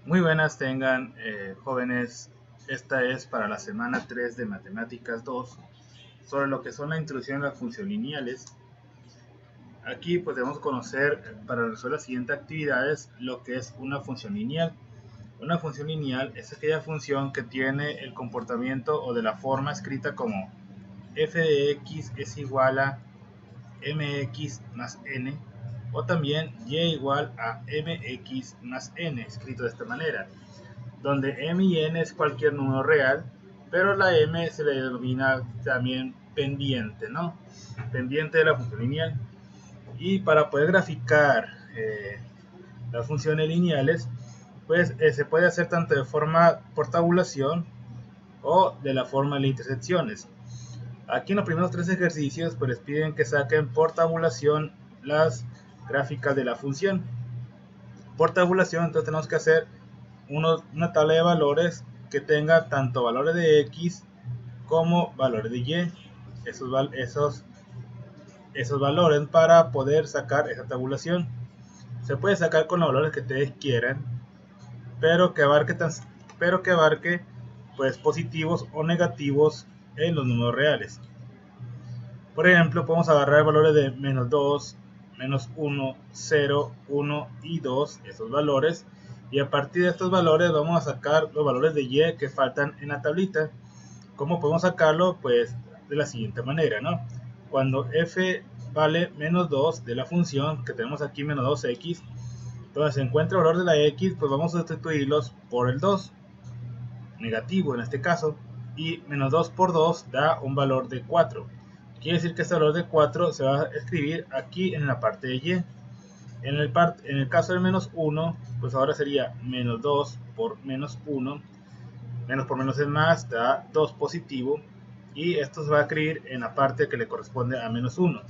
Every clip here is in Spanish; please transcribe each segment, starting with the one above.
Muy buenas tengan jóvenes, esta es para la semana 3 de Matemáticas 2 sobre lo que son la introducción a las funciones lineales. Aquí pues debemos conocer para resolver las siguientes actividades lo que es una función lineal. Una función lineal es aquella función que tiene el comportamiento o de la forma escrita como f de x es igual a mx más n, o también y igual a mx más n, escrito de esta manera, donde m y n es cualquier número real, pero la m se le denomina también pendiente, ¿no? Pendiente de la función lineal. Y para poder graficar las funciones lineales, pues se puede hacer tanto de forma por tabulación o de la forma de intersecciones. Aquí en los primeros tres ejercicios pues les piden que saquen por tabulación las gráficas de la función. Por tabulación entonces tenemos que hacer una tabla de valores que tenga tanto valores de x como valores de y. Esos valores para poder sacar esa tabulación. Se puede sacar con los valores que ustedes quieran, pero que abarque pues positivos o negativos en los números reales. Por ejemplo, podemos agarrar valores de menos 2, menos 1, 0, 1 y 2, esos valores, y a partir de estos valores vamos a sacar los valores de y que faltan en la tablita. ¿Cómo podemos sacarlo? Pues de la siguiente manera, ¿no? Cuando f vale menos 2 de la función que tenemos aquí, menos 2x, entonces se encuentra el valor de la x, pues vamos a sustituirlos por el 2, negativo en este caso, y menos 2 por 2 da un valor de 4. Quiere decir que este valor de 4 se va a escribir aquí en la parte de y. En el caso del menos 1, pues ahora sería menos 2 por menos 1. Menos por menos es más, da 2 positivo. Y esto se va a escribir en la parte que le corresponde a menos 1.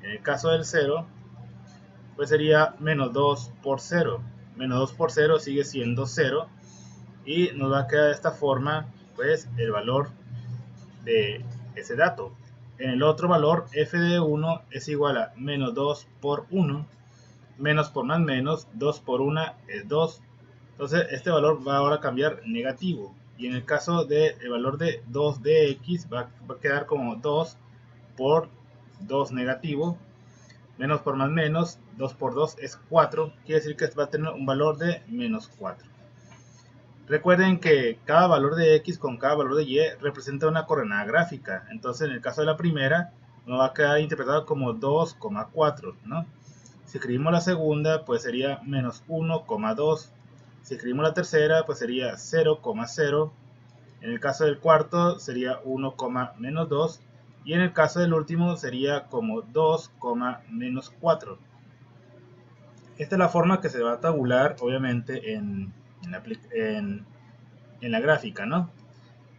En el caso del 0, pues sería menos 2 por 0. Menos 2 por 0 sigue siendo 0. Y nos va a quedar de esta forma, pues, el valor de ese dato. En el otro valor, f de 1 es igual a menos 2 por 1. Menos por más menos, 2 por 1 es 2. Entonces este valor va ahora a cambiar negativo. Y en el caso del valor de 2 de x va a quedar como 2 por 2 negativo. Menos por más menos, 2 por 2 es 4. Quiere decir que va a tener un valor de menos 4. Recuerden que cada valor de x con cada valor de y representa una coordenada gráfica. Entonces en el caso de la primera nos va a quedar interpretado como 2,4, ¿no? Si escribimos la segunda, pues sería menos 1,2. Si escribimos la tercera, pues sería 0,0. En el caso del cuarto sería 1, menos 2. Y en el caso del último sería como 2, menos 4. Esta es la forma que se va a tabular, obviamente, en la gráfica, ¿no?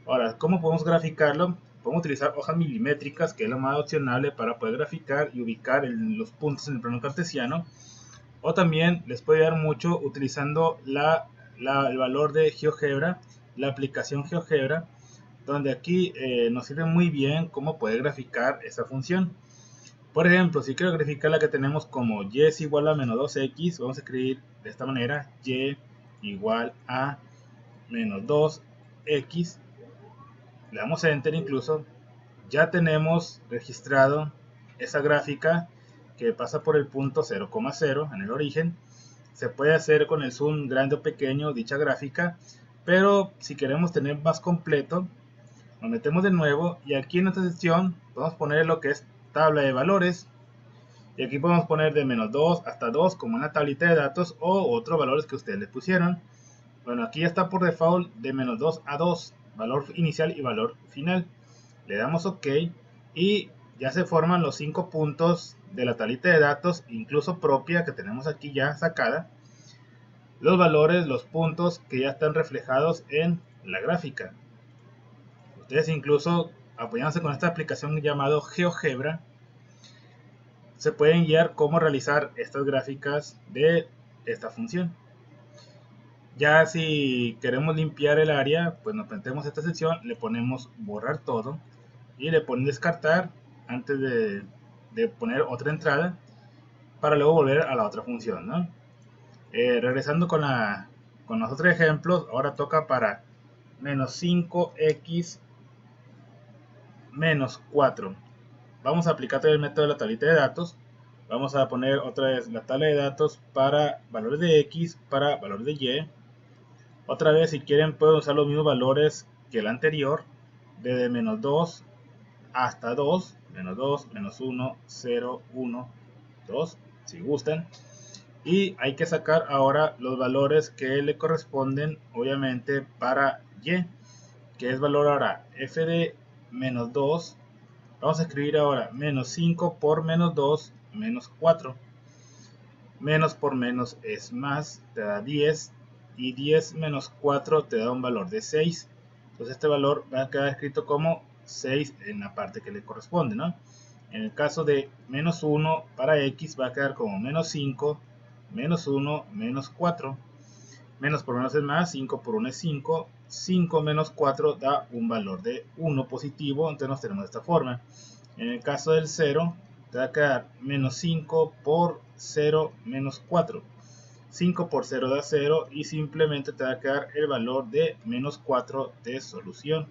Ahora, ¿cómo podemos graficarlo? Podemos utilizar hojas milimétricas, que es lo más opcional para poder graficar y ubicar los puntos en el plano cartesiano. O también les puede ayudar mucho utilizando el valor de GeoGebra, la aplicación GeoGebra, donde aquí nos sirve muy bien cómo poder graficar esa función. Por ejemplo, si quiero graficar la que tenemos como y es igual a menos 2x, vamos a escribir de esta manera: y igual a menos 2x. Le damos enter incluso. Ya tenemos registrado esa gráfica que pasa por el punto 0,0 en el origen. Se puede hacer con el zoom grande o pequeño dicha gráfica, pero si queremos tener más completo, nos metemos de nuevo y aquí en esta sección podemos poner lo que es tabla de valores, y aquí podemos poner de menos 2 hasta 2 como una tablita de datos o otros valores que ustedes le pusieron. Bueno, aquí está por default de menos 2 a 2, valor inicial y valor final. Le damos OK y ya se forman los 5 puntos de la tablita de datos, incluso propia, que tenemos aquí ya sacada. Los valores, los puntos que ya están reflejados en la gráfica. Ustedes incluso apoyándose con esta aplicación llamada GeoGebra, se pueden guiar cómo realizar estas gráficas de esta función. Ya si queremos limpiar el área, pues nos metemos esta sección, le ponemos borrar todo y le ponemos descartar antes de poner otra entrada para luego volver a la otra función, ¿no? Regresando con con los otros ejemplos, ahora toca para menos 5x menos 4. Vamos a aplicar el método de la tablita de datos. Vamos a poner otra vez la tabla de datos para valores de x, para valores de y. Otra vez, si quieren, pueden usar los mismos valores que el anterior, desde menos 2 hasta 2, menos 2, menos 1, 0, 1, 2, si gustan. Y hay que sacar ahora los valores que le corresponden, obviamente, para y, que es valor ahora f de menos 2. Vamos a escribir ahora menos 5 por menos 2, menos 4. Menos por menos es más, te da 10. Y 10 menos 4 te da un valor de 6. Entonces este valor va a quedar escrito como 6 en la parte que le corresponde, ¿no? En el caso de menos 1 para x va a quedar como menos 5, menos 1, menos 4. Menos por menos es más, 5 por 1 es 5. 5 menos 4 da un valor de 1 positivo, entonces nos tenemos de esta forma. En el caso del 0, te va a quedar menos 5 por 0 menos 4. 5 por 0 da 0 y simplemente te va a quedar el valor de menos 4 de solución.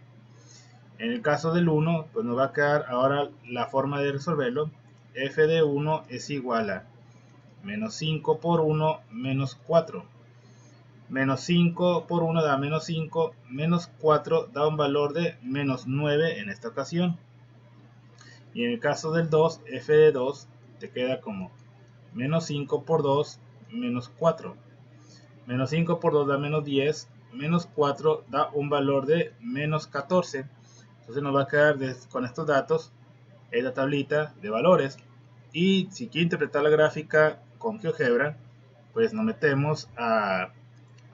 En el caso del 1, pues nos va a quedar ahora la forma de resolverlo. F de 1 es igual a menos 5 por 1 menos 4. Menos 5 por 1 da menos 5, menos 4 da un valor de menos 9 en esta ocasión. Y en el caso del 2, f de 2 te queda como menos 5 por 2, menos 4. Menos 5 por 2 da menos 10, menos 4 da un valor de menos 14. Entonces nos va a quedar con estos datos la tablita de valores. Y si quiere interpretar la gráfica con GeoGebra, pues nos metemos a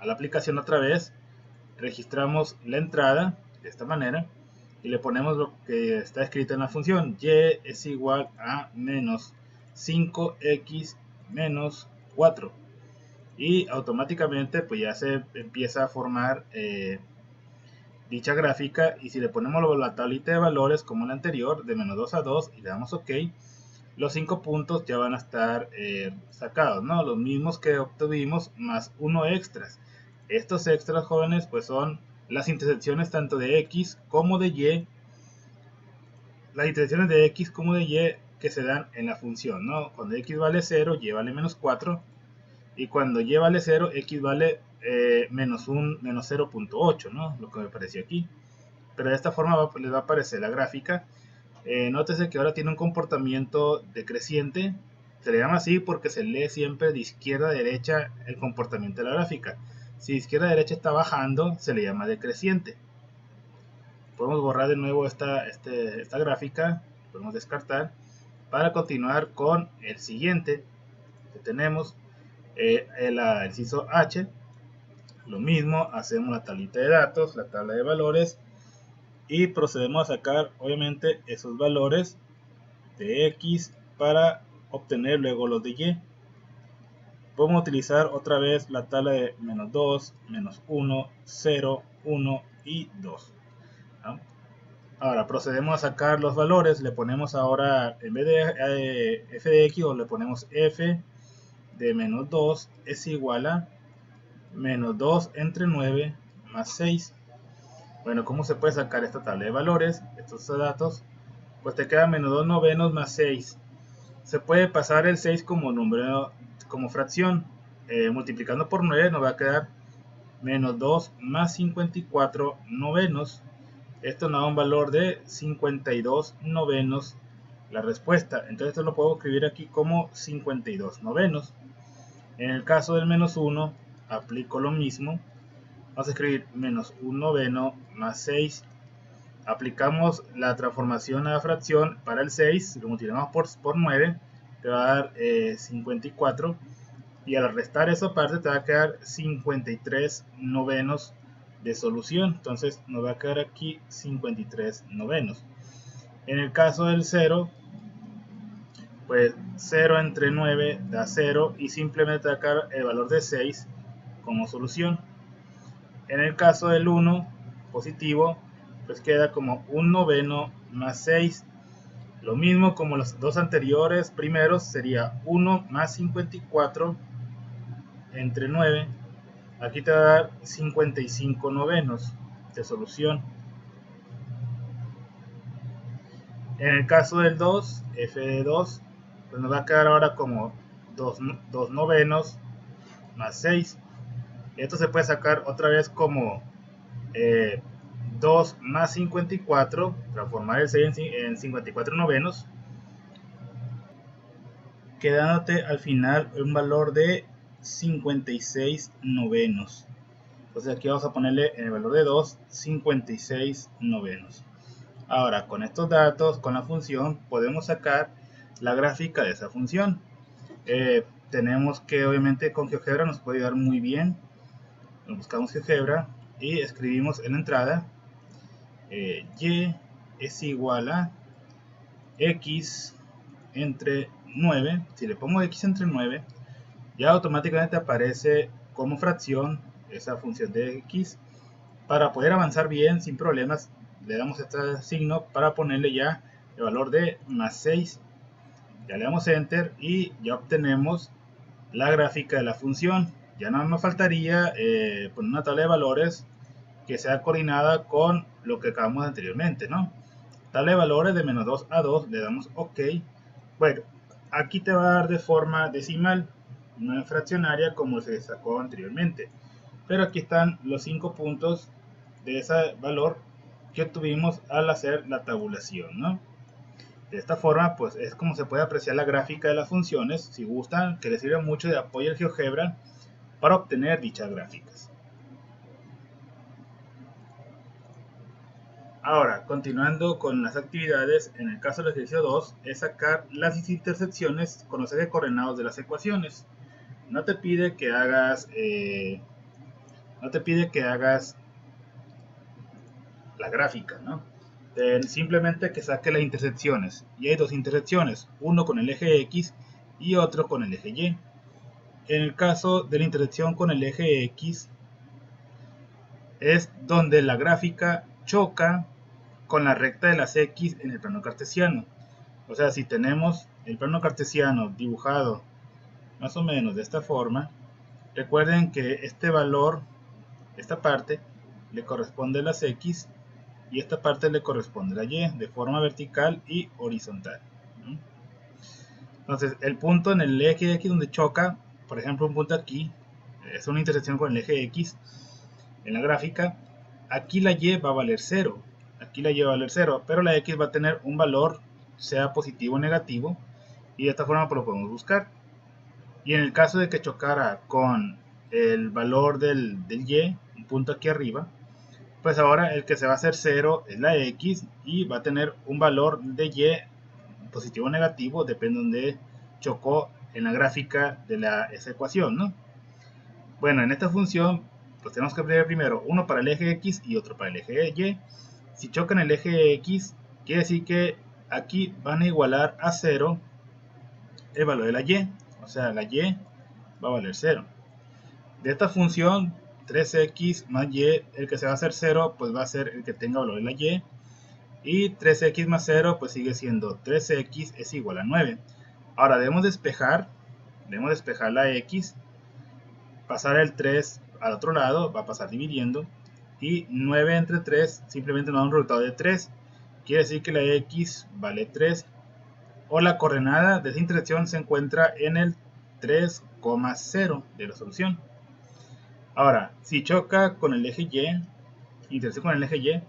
la aplicación otra vez, registramos la entrada de esta manera y le ponemos lo que está escrito en la función. Y es igual a menos 5x menos 4. Y automáticamente pues ya se empieza a formar dicha gráfica. Y si le ponemos la tablita de valores como la anterior, de menos 2 a 2, y le damos OK, los 5 puntos ya van a estar sacados, ¿no? Los mismos que obtuvimos más uno extras. Estos extras, jóvenes, pues son las intersecciones tanto de x como de y. Las intersecciones de x como de y que se dan en la función, ¿no? Cuando x vale 0, y vale menos 4. Y cuando y vale 0, x vale menos 0.8, ¿no? Lo que me apareció aquí. Pero de esta forma les va a aparecer la gráfica. Nótese que ahora tiene un comportamiento decreciente. Se le llama así porque se lee siempre de izquierda a derecha el comportamiento de la gráfica. Si de izquierda a derecha está bajando, se le llama decreciente. Podemos borrar de nuevo esta gráfica, podemos descartar, para continuar con el siguiente que tenemos, el inciso H. Lo mismo, hacemos la tablita de datos, la tabla de valores, y procedemos a sacar obviamente esos valores de x para obtener luego los de y. Podemos utilizar otra vez la tabla de menos 2, menos 1, 0, 1 y 2. ¿no? Ahora procedemos a sacar los valores. Le ponemos ahora, en vez de f de x, le ponemos f de menos 2 es igual a menos 2 entre 9 más 6. Bueno, ¿cómo se puede sacar esta tabla de valores? Estos datos. Pues te queda menos 2 novenos más 6. Se puede pasar el 6 como número, como fracción. Multiplicando por 9 nos va a quedar menos 2 más 54 novenos. Esto nos da un valor de 52 novenos la respuesta. Entonces esto lo puedo escribir aquí como 52 novenos. En el caso del menos 1, aplico lo mismo. Vamos a escribir menos 1 noveno más 6. Aplicamos la transformación a fracción para el 6. Lo multiplicamos por 9. Te va a dar 54. Y al restar esa parte te va a quedar 53 novenos de solución. Entonces nos va a quedar aquí 53 novenos. En el caso del 0, pues 0 entre 9 da 0 y simplemente va a quedar el valor de 6 como solución. En el caso del 1 positivo, pues queda como 1 noveno más 6. Lo mismo como los dos anteriores primeros, sería 1 más 54 entre 9 Aquí te va a dar 55 novenos de solución. En el caso del 2, f de 2, pues nos va a quedar ahora como 2 novenos más 6. Esto se puede sacar otra vez como 2 más 54, transformar el 6 en 54 novenos, quedándote al final un valor de 56 novenos. Entonces aquí vamos a ponerle en el valor de 2, 56 novenos. Ahora, con estos datos, con la función, podemos sacar la gráfica de esa función. Tenemos que, obviamente, con GeoGebra nos puede ayudar muy bien. Buscamos GeoGebra y escribimos en la entrada y es igual a x entre 9. Si le pongo x entre 9, ya automáticamente aparece como fracción esa función de x. Para poder avanzar bien sin problemas, le damos este signo para ponerle ya el valor de más 6. Ya le damos enter y ya obtenemos la gráfica de la función. Ya nada más faltaría poner una tabla de valores que sea coordinada con lo que acabamos anteriormente, ¿no? Tabla de valores de menos 2 a 2, le damos OK. Bueno, aquí te va a dar de forma decimal, no en fraccionaria como se sacó anteriormente. Pero aquí están los 5 puntos de ese valor que obtuvimos al hacer la tabulación, ¿no? De esta forma, pues es como se puede apreciar la gráfica de las funciones. Si gustan, que les sirve mucho de apoyo al GeoGebra para obtener dichas gráficas. Ahora, continuando con las actividades, en el caso del ejercicio 2, es sacar las intersecciones con los ejes coordenados de las ecuaciones. No te pide que hagas la gráfica, ¿no? Simplemente que saque las intersecciones. Y hay dos intersecciones, uno con el eje X y otro con el eje Y. En el caso de la intersección con el eje X, es donde la gráfica choca con la recta de las X en el plano cartesiano. O sea, si tenemos el plano cartesiano dibujado más o menos de esta forma, recuerden que este valor, esta parte, le corresponde a las X y esta parte le corresponde a la Y de forma vertical y horizontal. Entonces, el punto en el eje X donde choca, por ejemplo, un punto aquí, es una intersección con el eje X en la gráfica. Aquí la Y va a valer 0. Aquí la Y va a valer 0, pero la X va a tener un valor, sea positivo o negativo, y de esta forma pues lo podemos buscar. Y en el caso de que chocara con el valor del Y, un punto aquí arriba, pues ahora el que se va a hacer 0 es la X y va a tener un valor de Y positivo o negativo, depende de donde chocó en la gráfica de esa ecuación, ¿no? Bueno, en esta función, pues tenemos que aprender primero uno para el eje X y otro para el eje Y. Si chocan el eje X, quiere decir que aquí van a igualar a 0 el valor de la Y. O sea, la Y va a valer 0. De esta función, 3x más y, el que se va a hacer 0, pues va a ser el que tenga valor de la y. Y 3x más 0, pues sigue siendo 3x es igual a 9. Ahora debemos despejar la x, pasar el 3 al otro lado, va a pasar dividiendo. Y 9 entre 3 simplemente nos da un resultado de 3. Quiere decir que la x vale 3. O la coordenada de esa intersección se encuentra en el 3,0 de la solución. Ahora, si choca con el eje Y, intersección con el eje Y,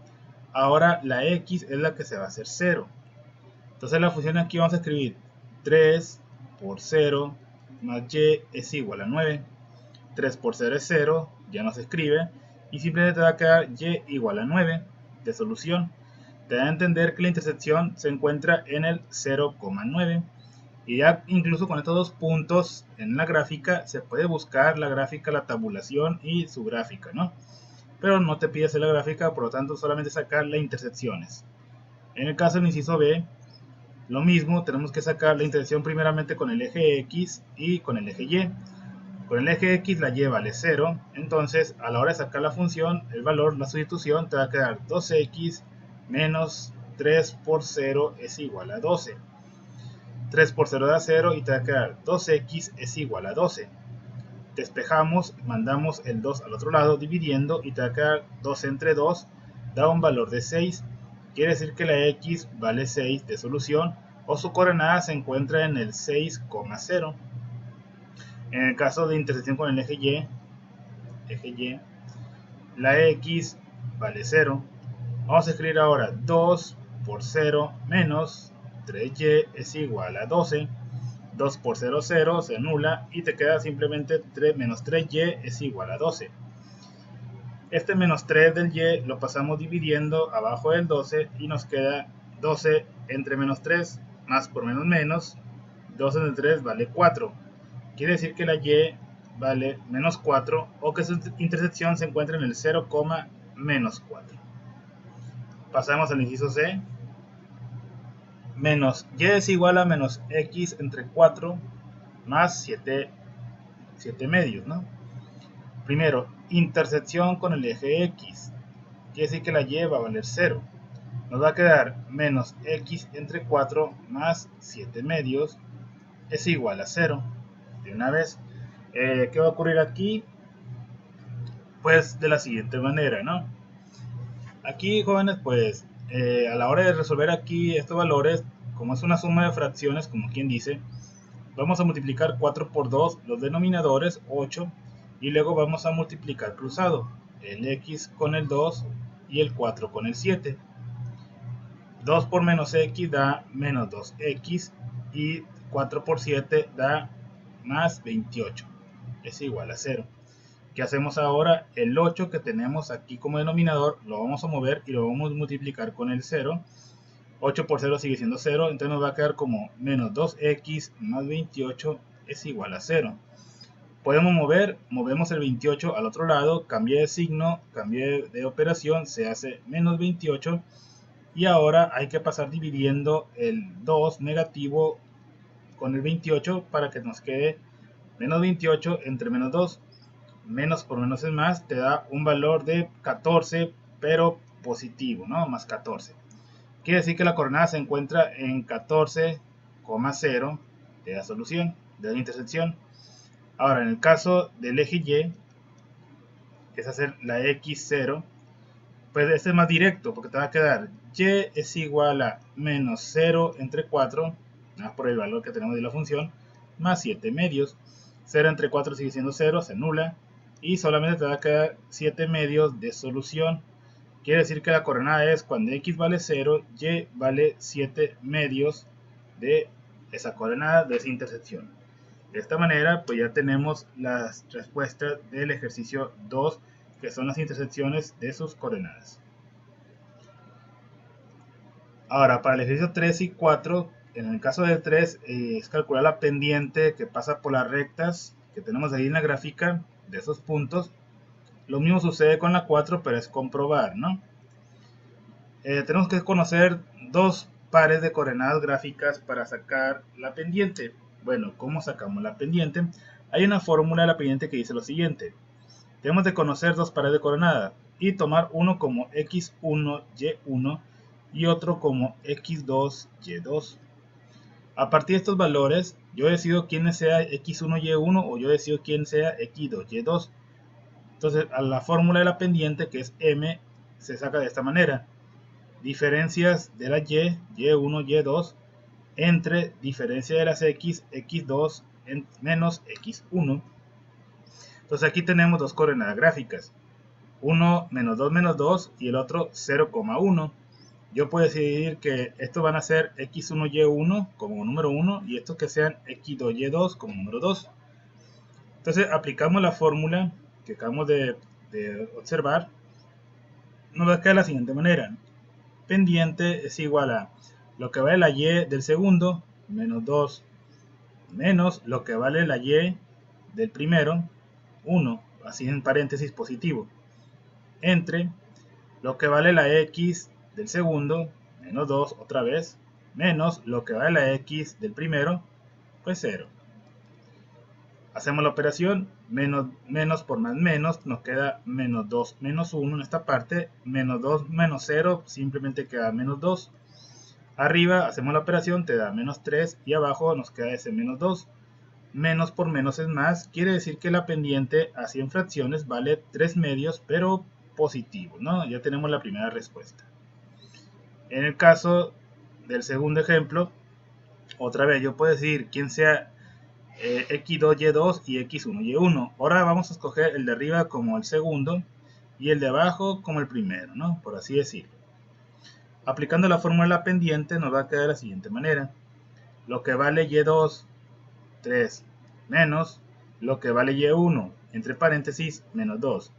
ahora la X es la que se va a hacer 0. Entonces la función aquí vamos a escribir 3 por 0 más Y es igual a 9. 3 por 0 es 0, ya no se escribe, y simplemente te va a quedar Y igual a 9 de solución. Te da a entender que la intersección se encuentra en el 0,9. Y ya incluso con estos dos puntos en la gráfica se puede buscar la gráfica, la tabulación y su gráfica, ¿no? Pero no te pide hacer la gráfica, por lo tanto solamente sacar las intersecciones. En el caso del inciso B, lo mismo, tenemos que sacar la intersección primeramente con el eje X y con el eje Y. Con el eje X la Y vale 0, entonces a la hora de sacar la función, el valor, la sustitución, te va a quedar 2x menos 3 por 0 es igual a 12. 3 por 0 da 0 y te va a quedar 2x es igual a 12. Despejamos, mandamos el 2 al otro lado dividiendo y te va a quedar 2 entre 2, da un valor de 6. Quiere decir que la x vale 6 de solución o su coordenada se encuentra en el 6,0. En el caso de intersección con el eje Y, la x vale 0. Vamos a escribir ahora 2 por 0 menos 3y es igual a 12. 2 por 0, 0, se anula y te queda simplemente 3 menos 3y es igual a 12. Este menos 3 del y lo pasamos dividiendo abajo del 12 y nos queda 12 entre menos 3, más por menos, 12 entre 3 vale 4. Quiere decir que la y vale menos 4 o que su intersección se encuentra en el 0, menos 4. Pasamos al inciso C. Menos y es igual a menos x entre 4 más 7 medios, ¿no? Primero, intersección con el eje x. Quiere decir que la y va a valer 0. Nos va a quedar menos x entre 4 más 7 medios es igual a 0. De una vez, ¿qué va a ocurrir aquí? Pues de la siguiente manera, ¿no? Aquí, jóvenes, pues a la hora de resolver aquí estos valores, como es una suma de fracciones, como quien dice, vamos a multiplicar 4 por 2 los denominadores, 8, y luego vamos a multiplicar cruzado, el x con el 2 y el 4 con el 7. 2 por menos x da menos 2x y 4 por 7 da más 28, es igual a 0. ¿Qué hacemos ahora? El 8 que tenemos aquí como denominador lo vamos a mover y lo vamos a multiplicar con el 0. 8 por 0 sigue siendo 0, entonces nos va a quedar como menos 2x más 28 es igual a 0. Podemos movemos el 28 al otro lado, cambié de signo, cambié de operación, se hace menos 28 y ahora hay que pasar dividiendo el 2 negativo con el 28 para que nos quede menos 28 entre menos 2. Menos por menos es más, te da un valor de 14, pero positivo, ¿no? Más 14. Quiere decir que la coordenada se encuentra en 14,0 de la solución, de la intersección. Ahora, en el caso del eje Y, que es hacer la x0, pues este es más directo, porque te va a quedar y es igual a menos 0 entre 4, nada por el valor que tenemos de la función, más 7 medios. 0 entre 4 sigue siendo 0, se anula, y solamente te va a quedar 7 medios de solución. Quiere decir que la coordenada es cuando x vale 0, y vale 7 medios de esa coordenada, de esa intersección. De esta manera, pues ya tenemos las respuestas del ejercicio 2, que son las intersecciones de sus coordenadas. Ahora, para el ejercicio 3 y 4, en el caso del 3, es calcular la pendiente que pasa por las rectas que tenemos ahí en la gráfica de esos puntos. Lo mismo sucede con la 4, pero es comprobar, ¿no? Tenemos que conocer dos pares de coordenadas gráficas para sacar la pendiente. Bueno, ¿cómo sacamos la pendiente? Hay una fórmula de la pendiente que dice lo siguiente. Tenemos de conocer dos pares de coordenadas y tomar uno como x1, y1 y otro como x2, y2. A partir de estos valores, yo decido quién sea x1, y1 o yo decido quién sea x2, y2. Entonces, a la fórmula de la pendiente, que es m, se saca de esta manera. Diferencias de la y, y1, y2, entre diferencia de las x, x2 menos x1. Entonces aquí tenemos dos coordenadas gráficas. Uno menos 2 y el otro 0,1. Yo puedo decidir que estos van a ser x1, y1 como número 1 y estos que sean x2, y2 como número 2. Entonces aplicamos la fórmula que acabamos de observar. Nos va a quedar de la siguiente manera. Pendiente es igual a lo que vale la y del segundo, menos 2, menos lo que vale la y del primero, 1, así en paréntesis positivo, entre lo que vale la x del segundo, menos 2 otra vez, menos lo que vale la x del primero, pues 0. Hacemos la operación, menos por más menos, nos queda menos 2 menos 1 en esta parte, menos 2 menos 0, simplemente queda menos 2. Arriba hacemos la operación, te da menos 3 y abajo nos queda ese menos 2. menos por menos es más, quiere decir que la pendiente a 100 fracciones vale 3 medios, pero positivo, ¿no? Ya tenemos la primera respuesta. En el caso del segundo ejemplo, otra vez yo puedo decir quién sea x2, y2 y x1, y1. Ahora vamos a escoger el de arriba como el segundo y el de abajo como el primero, ¿no? Por así decirlo. Aplicando la fórmula de la pendiente nos va a quedar de la siguiente manera. Lo que vale y2, 3, menos lo que vale y1, entre paréntesis, menos 2.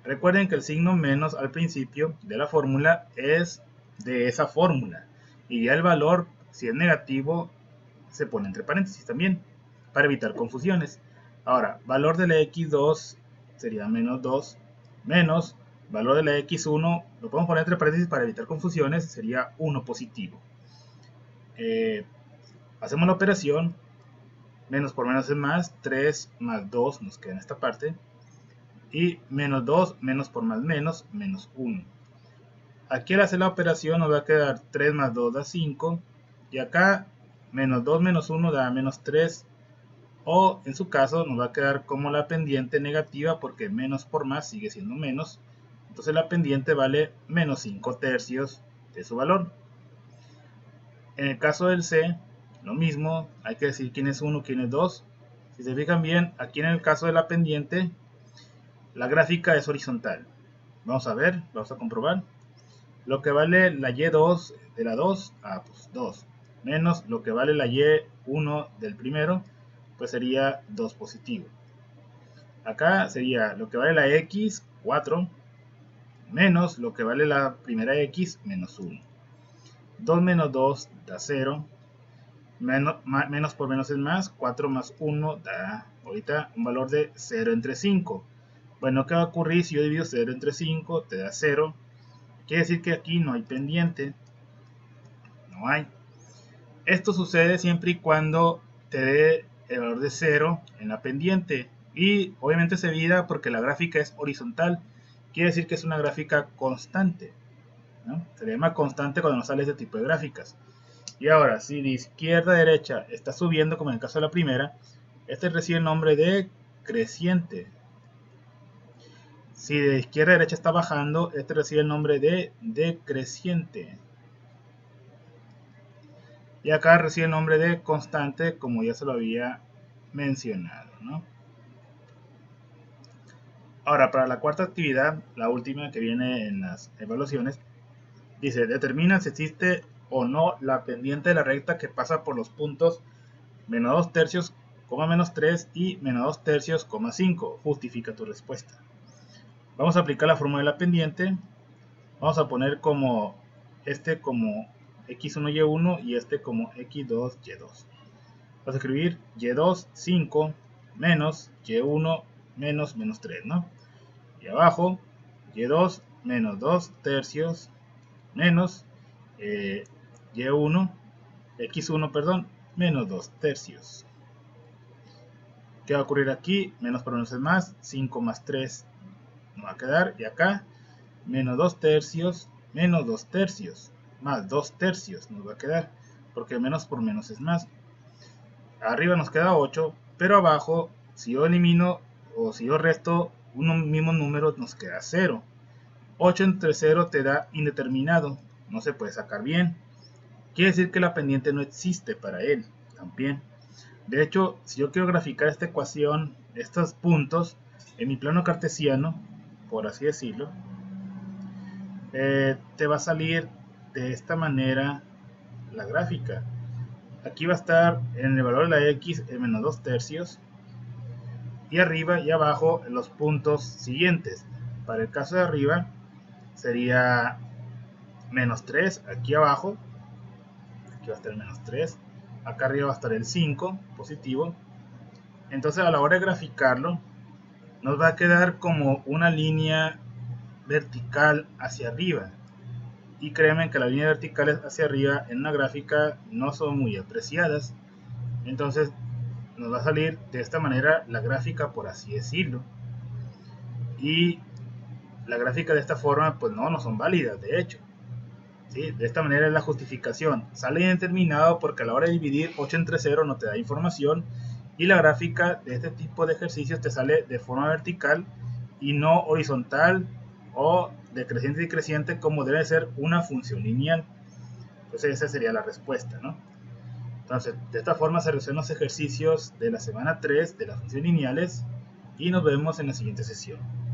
Recuerden que el signo menos al principio de la fórmula es de esa fórmula. Y ya el valor, si es negativo, se pone entre paréntesis también, para evitar confusiones. Ahora, valor de la x2 sería menos 2, menos valor de la x1, lo podemos poner entre paréntesis para evitar confusiones, sería 1 positivo. Hacemos la operación, menos por menos es más, 3 más 2 nos queda en esta parte, y menos 2, menos por más menos, menos 1. Aquí al hacer la operación nos va a quedar 3 más 2 da 5, y acá menos 2 menos 1 da menos 3, o en su caso nos va a quedar como la pendiente negativa porque menos por más sigue siendo menos, entonces la pendiente vale menos 5 tercios de su valor. En el caso del C, lo mismo, hay que decir quién es 1, quién es 2. Si se fijan bien, aquí en el caso de la pendiente, la gráfica es horizontal. Vamos a ver, vamos a comprobar. Lo que vale la y2 de la 2, pues 2, menos lo que vale la y1 del primero, pues sería 2 positivo. Acá sería lo que vale la x, 4, menos lo que vale la primera x, menos 1. 2 menos 2 da 0, menos por menos es más, 4 más 1 da ahorita un valor de 0 entre 5. Bueno, ¿qué va a ocurrir si yo divido 0 entre 5? Te da 0. Quiere decir que aquí no hay pendiente. No hay. Esto sucede siempre y cuando te dé el valor de 0 en la pendiente. Y obviamente se evita porque la gráfica es horizontal. Quiere decir que es una gráfica constante, ¿no? Se le llama constante cuando nos sale este tipo de gráficas. Y ahora, si de izquierda a derecha está subiendo, como en el caso de la primera, este recibe el nombre de creciente. Si de izquierda a derecha está bajando, este recibe el nombre de decreciente. Y acá recibe el nombre de constante, como ya se lo había mencionado, ¿no? Ahora, para la cuarta actividad, la última que viene en las evaluaciones, dice, determina si existe o no la pendiente de la recta que pasa por los puntos menos 2 tercios, menos 3 y menos 2 tercios, 5. Justifica tu respuesta. Vamos a aplicar la fórmula de la pendiente. Vamos a poner como este como x1, y1 y este como x2, y2. Vamos a escribir y2, 5, menos y1, menos 3, ¿no? Y abajo, y2, menos 2 tercios, menos y1, x1, perdón, menos 2 tercios. ¿Qué va a ocurrir aquí? Menos por menos es más, 5 más 3 nos va a quedar, y acá, menos 2 tercios, menos 2 tercios, más 2 tercios nos va a quedar, porque menos por menos es más. Arriba nos queda 8, pero abajo, si yo elimino o si yo resto unos mismos números, nos queda 0. 8 entre 0 te da indeterminado, no se puede sacar bien. Quiere decir que la pendiente no existe para él, también. De hecho, si yo quiero graficar esta ecuación, estos puntos, en mi plano cartesiano, por así decirlo, te va a salir de esta manera la gráfica. Aquí va a estar en el valor de la x en menos 2 tercios, y arriba y abajo los puntos siguientes. Para el caso de arriba sería menos 3 aquí abajo, aquí va a estar el menos 3, acá arriba va a estar el 5 positivo. Entonces a la hora de graficarlo nos va a quedar como una línea vertical hacia arriba, y créanme que las líneas verticales hacia arriba en una gráfica no son muy apreciadas. Entonces nos va a salir de esta manera la gráfica, por así decirlo, y la gráfica de esta forma pues no son válidas, de hecho. ¿Sí? De esta manera es la justificación. Sale indeterminado porque a la hora de dividir 8 entre 0 no te da información, y la gráfica de este tipo de ejercicios te sale de forma vertical y no horizontal o decreciente y creciente como debe ser una función lineal. Entonces esa sería la respuesta, ¿no? Entonces, de esta forma se resuelven los ejercicios de la semana 3 de las funciones lineales y nos vemos en la siguiente sesión.